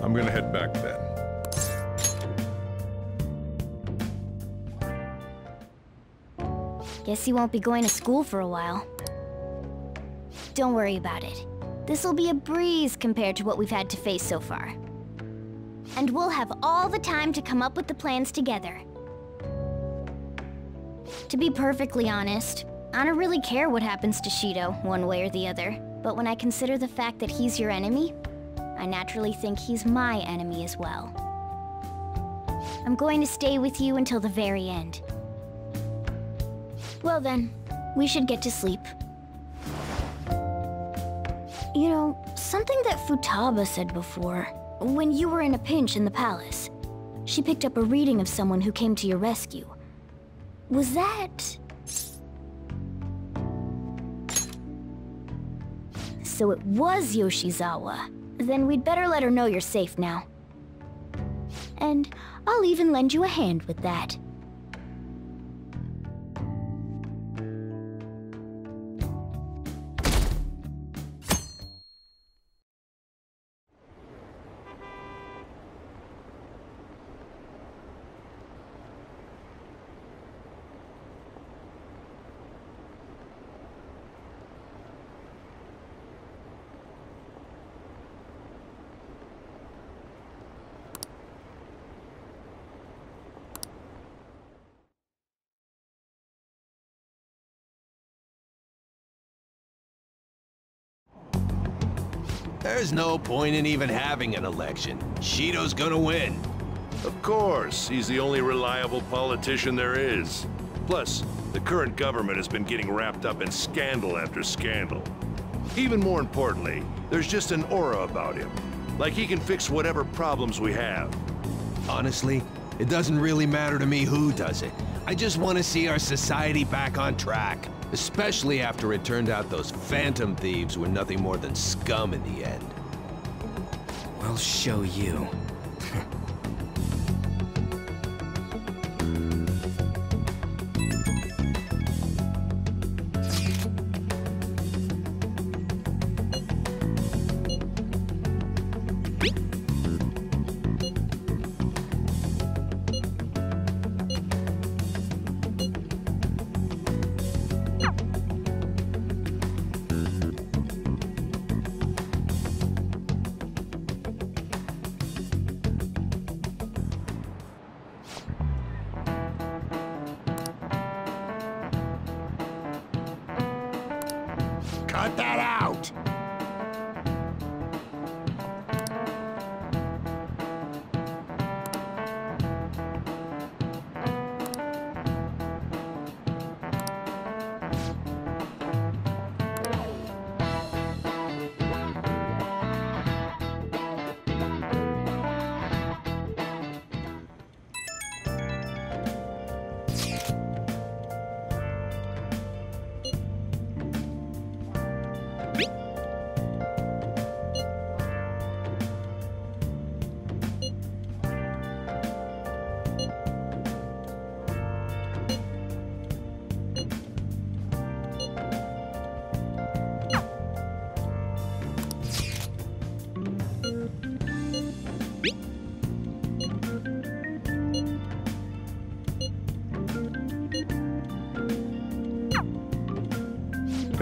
I'm gonna head back then. Guess you won't be going to school for a while. Don't worry about it. This'll be a breeze compared to what we've had to face so far. And we'll have all the time to come up with the plans together. To be perfectly honest, I don't really care what happens to Shido, one way or the other. But when I consider the fact that he's your enemy, I naturally think he's my enemy as well. I'm going to stay with you until the very end. Well then, we should get to sleep. You know, something that Futaba said before, when you were in a pinch in the palace, she picked up a reading of someone who came to your rescue. Was that... So it was Yoshizawa. Then we'd better let her know you're safe now. And I'll even lend you a hand with that. There's no point in even having an election. Shido's gonna win. Of course, he's the only reliable politician there is. Plus, the current government has been getting wrapped up in scandal after scandal. Even more importantly, there's just an aura about him. Like he can fix whatever problems we have. Honestly, it doesn't really matter to me who does it. I just want to see our society back on track. Especially after it turned out those phantom thieves were nothing more than scum in the end. We'll show you. Cut that out!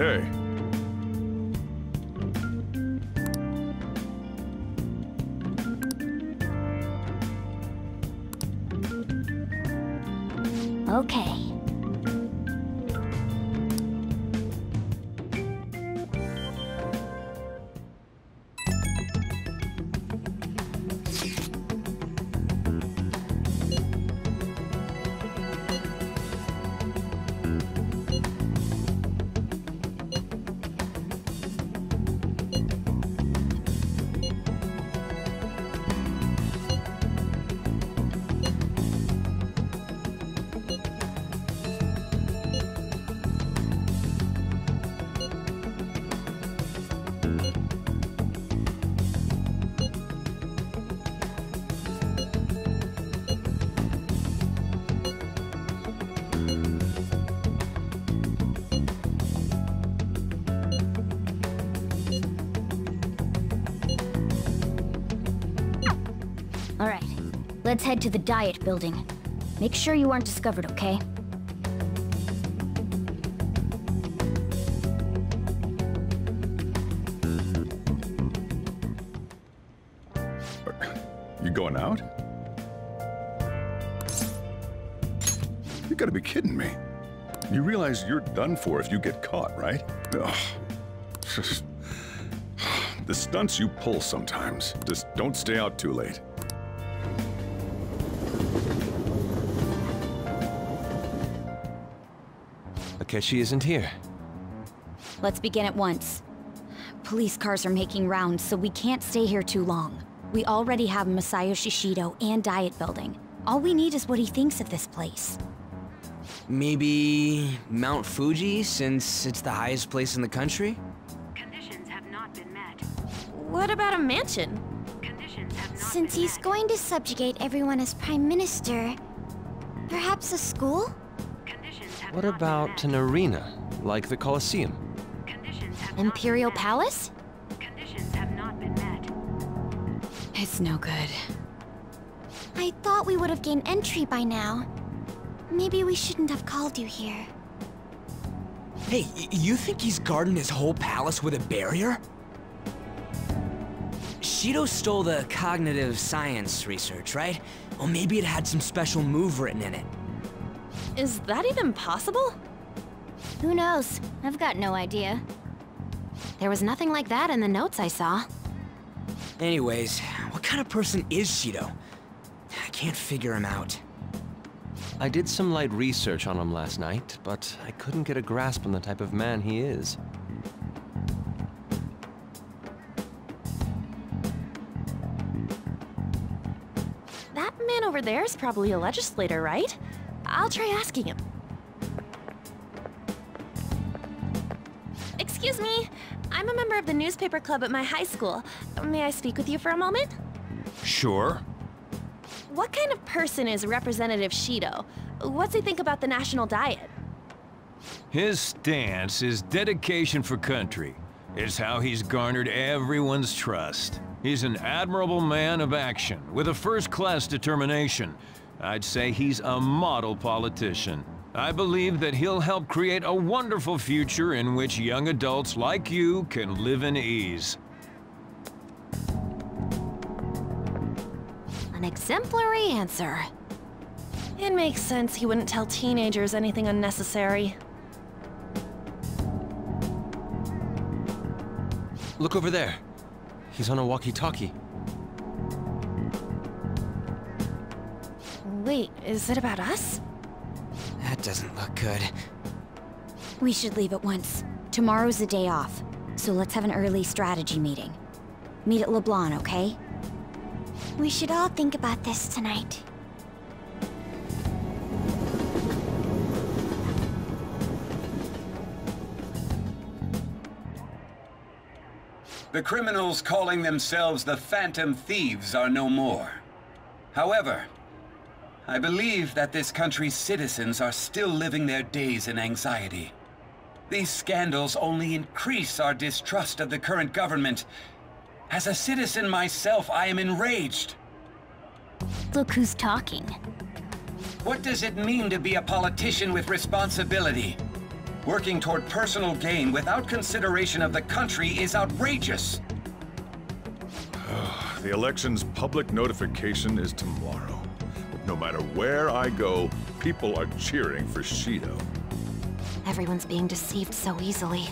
Hey. Okay. Alright, let's head to the Diet Building. Make sure you aren't discovered, okay? You going out? You gotta be kidding me. You realize you're done for if you get caught, right? Ugh. The stunts you pull sometimes. Just don't stay out too late. Akechi isn't here. Let's begin at once. Police cars are making rounds, so we can't stay here too long. We already have Masayoshi Shido and Diet Building. All we need is what he thinks of this place. Maybe Mount Fuji, since it's the highest place in the country? Conditions have not been met. What about a mansion? Conditions have not Since been he's met. going to subjugate everyone as Prime Minister, perhaps a school? Conditions have What not been about met. an arena, like the Colosseum? Conditions have not Imperial been met. Palace? Conditions have not been met. It's no good. I thought we would have gained entry by now. Maybe we shouldn't have called you here. Hey, you think he's guarding his whole palace with a barrier? Shido stole the cognitive science research, right? Well, maybe it had some special move written in it. Is that even possible? Who knows? I've got no idea. There was nothing like that in the notes I saw. Anyways, what kind of person is Shido? I can't figure him out. I did some light research on him last night, but I couldn't get a grasp on the type of man he is. That man over there is probably a legislator, right? I'll try asking him. Excuse me, I'm a member of the newspaper club at my high school. May I speak with you for a moment? Sure. What kind of person is Representative Shido? What's he think about the national diet? His stance is dedication for country. It's how he's garnered everyone's trust. He's an admirable man of action, with a first-class determination. I'd say he's a model politician. I believe that he'll help create a wonderful future in which young adults like you can live in ease. An exemplary answer. It makes sense he wouldn't tell teenagers anything unnecessary. Look over there. He's on a walkie-talkie. Wait, is it about us? That doesn't look good. We should leave at once. Tomorrow's the day off, so let's have an early strategy meeting. Meet at LeBlanc, okay? We should all think about this tonight. The criminals calling themselves the Phantom Thieves are no more. However, I believe that this country's citizens are still living their days in anxiety. These scandals only increase our distrust of the current government. As a citizen myself, I am enraged. Look who's talking. What does it mean to be a politician with responsibility? Working toward personal gain without consideration of the country is outrageous. The election's public notification is tomorrow. No matter where I go, people are cheering for Shido. Everyone's being deceived so easily.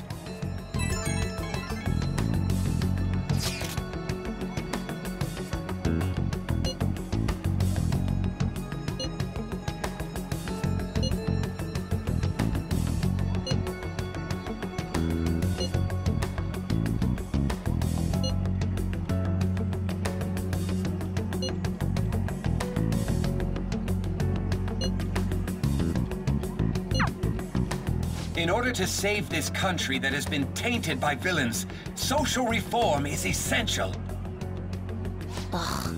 In order to save this country that has been tainted by villains, social reform is essential. Ugh.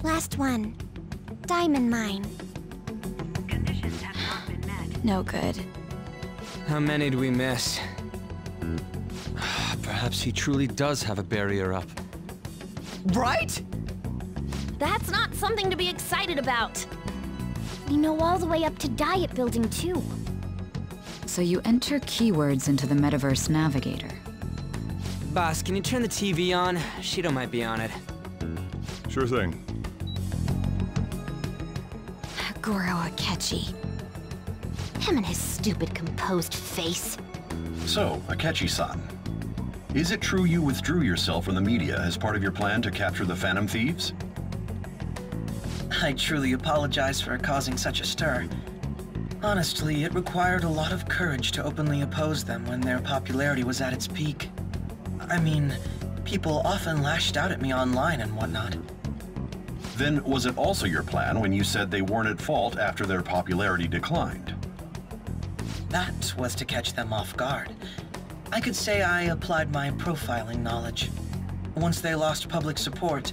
Last one. Diamond mine. Conditions have not been met. No good. How many do we miss? Perhaps he truly does have a barrier up. Right? That's not something to be excited about. We know all the way up to Diet Building, too. So you enter keywords into the Metaverse Navigator. Boss, can you turn the TV on? Shido might be on it. Sure thing. Goro Akechi. Him and his stupid composed face. So, Akechi-san, is it true you withdrew yourself from the media as part of your plan to capture the Phantom Thieves? I truly apologize for causing such a stir. Honestly, it required a lot of courage to openly oppose them when their popularity was at its peak. I mean, people often lashed out at me online and whatnot. Then was it also your plan when you said they weren't at fault after their popularity declined? That was to catch them off guard. I could say I applied my profiling knowledge. Once they lost public support,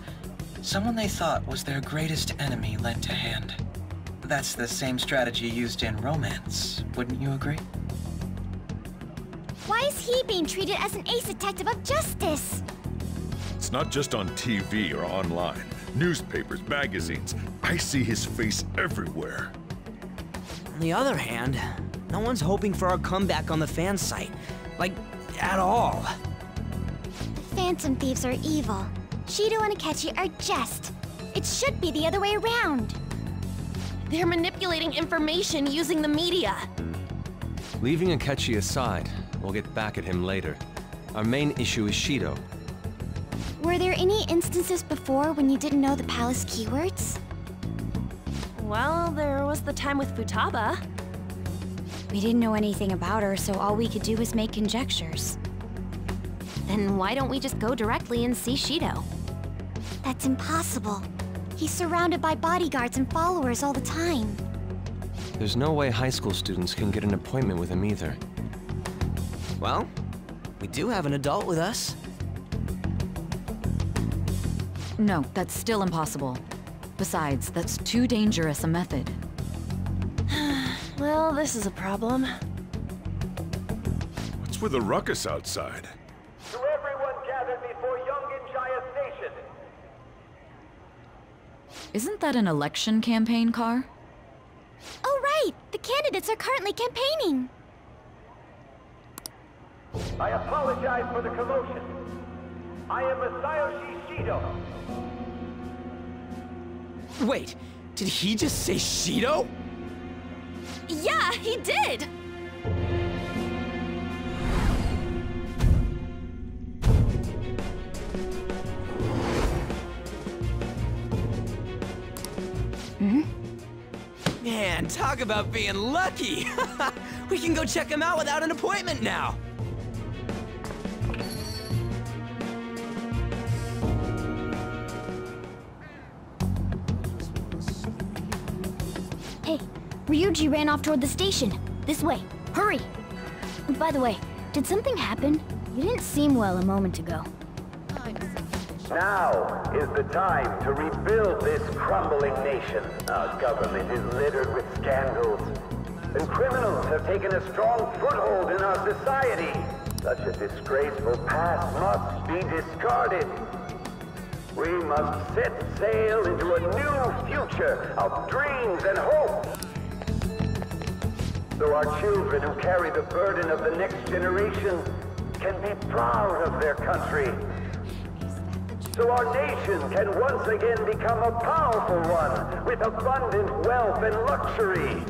someone they thought was their greatest enemy lent a hand. That's the same strategy used in romance, wouldn't you agree? Why is he being treated as an ace detective of justice? It's not just on TV or online. Newspapers, magazines. I see his face everywhere. On the other hand, no one's hoping for our comeback on the fan site. Like, at all. The Phantom Thieves are evil. Shido and Akechi are just. It should be the other way around. They're manipulating information using the media. Leaving Akechi aside, we'll get back at him later. Our main issue is Shido. Were there any instances before when you didn't know the palace keywords? Well, there was the time with Futaba. We didn't know anything about her, so all we could do was make conjectures. Then why don't we just go directly and see Shido? That's impossible. He's surrounded by bodyguards and followers all the time. There's no way high school students can get an appointment with him either. Well, we do have an adult with us. No, that's still impossible. Besides, that's too dangerous a method. Well, this is a problem. What's with the ruckus outside? To everyone gathered before Yongin Jaya Station. Isn't that an election campaign car? Oh, right! The candidates are currently campaigning. I apologize for the commotion. I am Masayoshi Shido. Wait, did he just say Shido? Yeah, he did! Man, talk about being lucky! We can go check him out without an appointment now! Hey, Ryuji ran off toward the station. This way. Hurry! By the way, did something happen? You didn't seem well a moment ago. Now is the time to rebuild this crumbling nation. Our government is littered with scandals. and criminals have taken a strong foothold in our society. Such a disgraceful past must be discarded. We must set sail into a new future of dreams and hope. So our children who carry the burden of the next generation can be proud of their country. So our nation can once again become a powerful one with abundant wealth and luxury.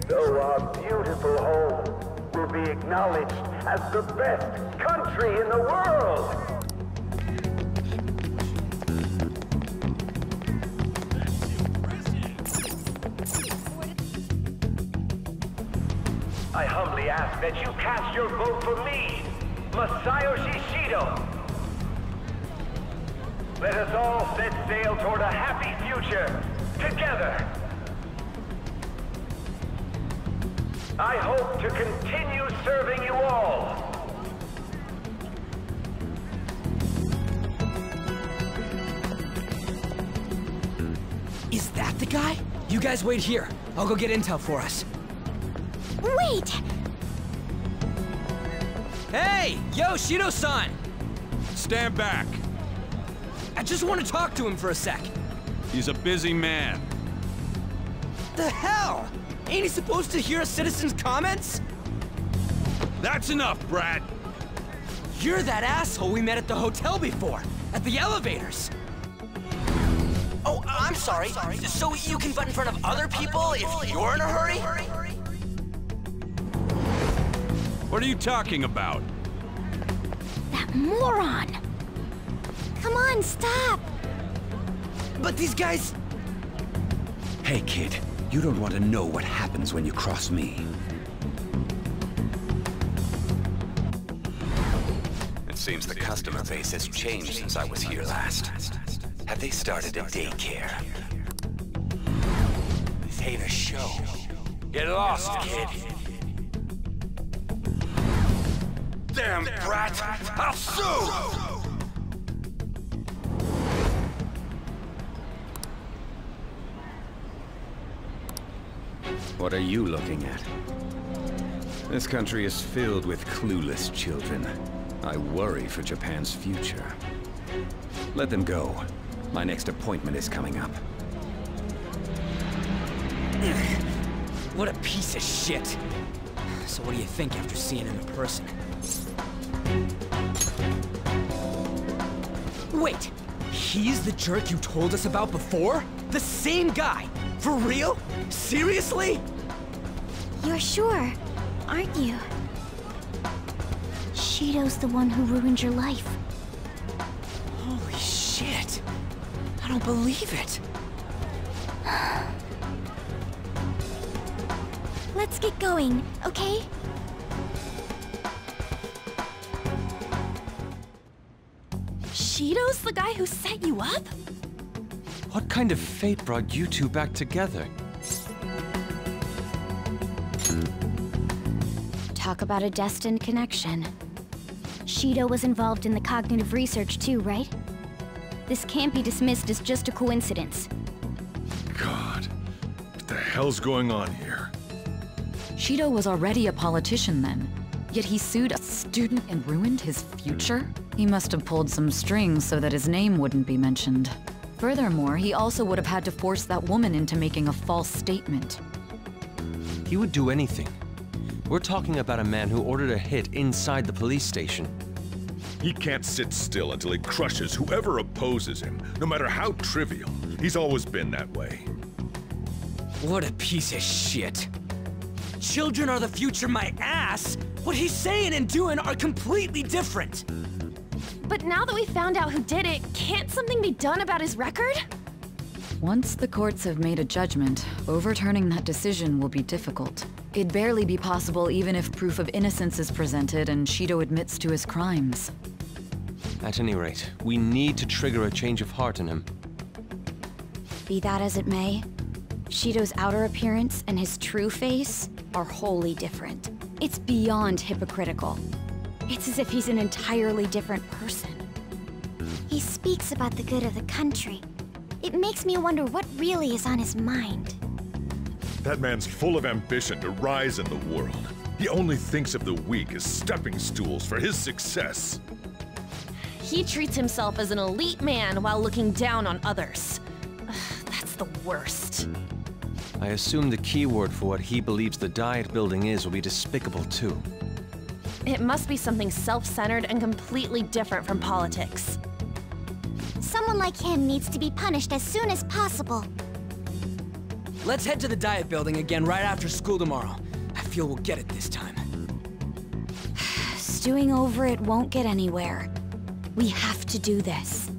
So our beautiful home will be acknowledged as the best country in the world. I humbly ask that you cast your vote for me, Masayoshi Shido. Let us all set sail toward a happy future, together. I hope to continue serving you all. Is that the guy? You guys wait here. I'll go get intel for us. Wait! Hey! Yo, Shido-san! Stand back. I just want to talk to him for a sec. He's a busy man. The hell? Ain't he supposed to hear a citizen's comments? That's enough, Brad. You're that asshole we met at the hotel before, at the elevators. Oh, I'm sorry. So you can butt in front of other people if you're in a hurry? What are you talking about? That moron! Come on, stop! But these guys... Hey, kid. You don't want to know what happens when you cross me. It seems the customer base has changed since I was here last. Have they started a daycare? This ain't a show. Get lost, kid. Damn brat! I'll sue! What are you looking at? This country is filled with clueless children. I worry for Japan's future. Let them go. My next appointment is coming up. What a piece of shit. So what do you think after seeing him in person? Wait, he's the jerk you told us about before? The same guy? For real? Seriously? You're sure, aren't you? Shido's the one who ruined your life. Holy shit. I don't believe it. Let's get going, okay? Shido's the guy who set you up? What kind of fate brought you two back together? Talk about a destined connection. Shido was involved in the cognitive research too, right? This can't be dismissed as just a coincidence. God, what the hell's going on here? Shido was already a politician then, yet he sued a student and ruined his future? He must have pulled some strings so that his name wouldn't be mentioned. Furthermore, he also would have had to force that woman into making a false statement. He would do anything. We're talking about a man who ordered a hit inside the police station. He can't sit still until he crushes whoever opposes him, no matter how trivial. He's always been that way. What a piece of shit. Children are the future, my ass! What he's saying and doing are completely different! But now that we found out who did it, can't something be done about his record? Once the courts have made a judgment, overturning that decision will be difficult. It'd barely be possible even if proof of innocence is presented and Shido admits to his crimes. At any rate, we need to trigger a change of heart in him. Be that as it may, Shido's outer appearance and his true face are wholly different. It's beyond hypocritical. It's as if he's an entirely different person. He speaks about the good of the country. It makes me wonder what really is on his mind. That man's full of ambition to rise in the world. He only thinks of the weak as stepping stools for his success. He treats himself as an elite man while looking down on others. Ugh, that's the worst. I assume the keyword for what he believes the Diet Building is will be despicable too. It must be something self-centered and completely different from politics. Someone like him needs to be punished as soon as possible. Let's head to the Diet Building again right after school tomorrow. I feel we'll get it this time. Stewing over it won't get anywhere. We have to do this.